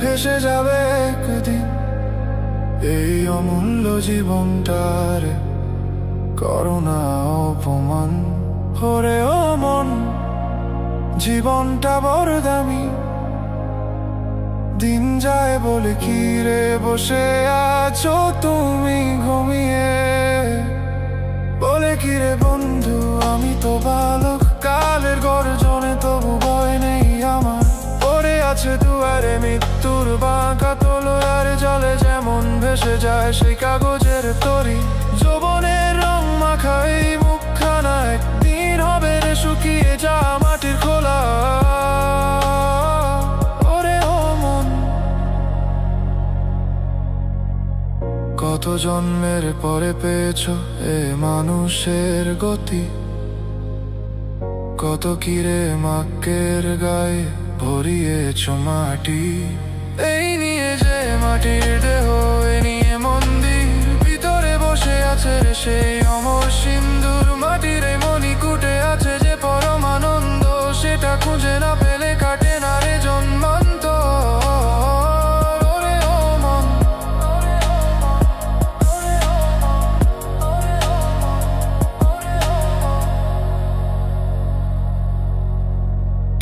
ভেসে যাবে একদিন। এই অমূল্য জীবনটারে করোনা অপমান। ওরে ও মন, জীবনটা বড় দামি। দিন যায় বলে কি রে বসে আছো তুমি ঘুমিয়ে? বলে কি রে বন্ধু আমি তো বালক, কালের গর্জনে তবু ভয় নেই আমার। পড়ে আছে দুয়ারে মৃত্যুর বাঁকা তলোয়ার, জলে যেমন ভেসে যায় সেই কাগজের তরি। যৌবনের রং মাখা এই মুখখানা একদিন হবে রে শুকিয়ে যা মাটির খোলা। ওরে ও মন, কত জন্মের পরে পেয়েছো এ মানুষের গতি। কত কিরে মাকের গায়ে ভরিয়েছ মাটি। এই নিয়ে যে মাটির দেহ, এ নিয়ে মন্দির, ভিতরে বসে আছে সেই অমর সিন্দুর। মাটির এই মণিকূটে আছে যে পরমানন্দ, সেটা খুঁজে না পেলে কাটে না রে জন্মান্তর। ওরে ও মন,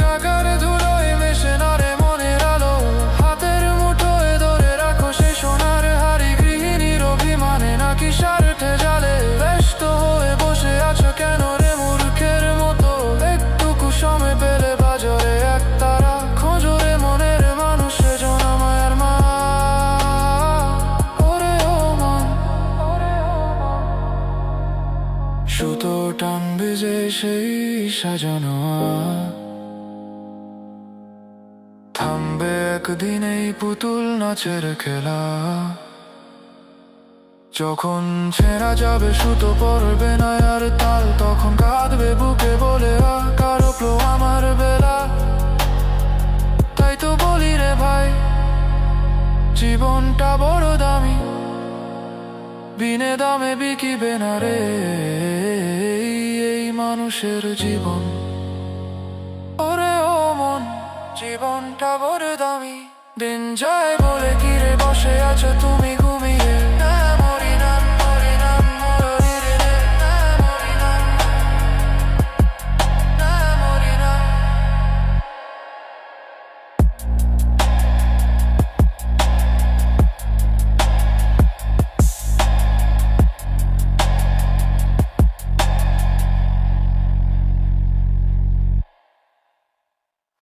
টাকার ধুলোয় মেশে না রে মনের আলো। হাতের মুঠোয় ধরে রাখো সেই সোনার হাড়ি। গৃহিণীর অভিমানে নাকি স্বার্থে জালে ব্যস্ত হয়ে বসে আছো কেন রে মূর্খের মতো? একটুকু সময় পেলে বাজারে এক তারা খোঁজো রে মনের মানুষে জনা মায়ার মা। ওরে ও মন, সুতো টানবে যে সেই সাজানো, থামবে একদিন এই পুতুল নাচের খেলা। যখন ছেঁড়া যাবে সুতো পড়বে না আর তাল, তখন কাঁদবে বুকে বলে কারো আমার বেলা। তাই তো বলি রে ভাই, জীবনটা বড় দামি, বিনে দামে বিকিবে না রে এই মানুষের জীবন। ওরে ও মন, জীবনটা বড় দামি, দিন যায়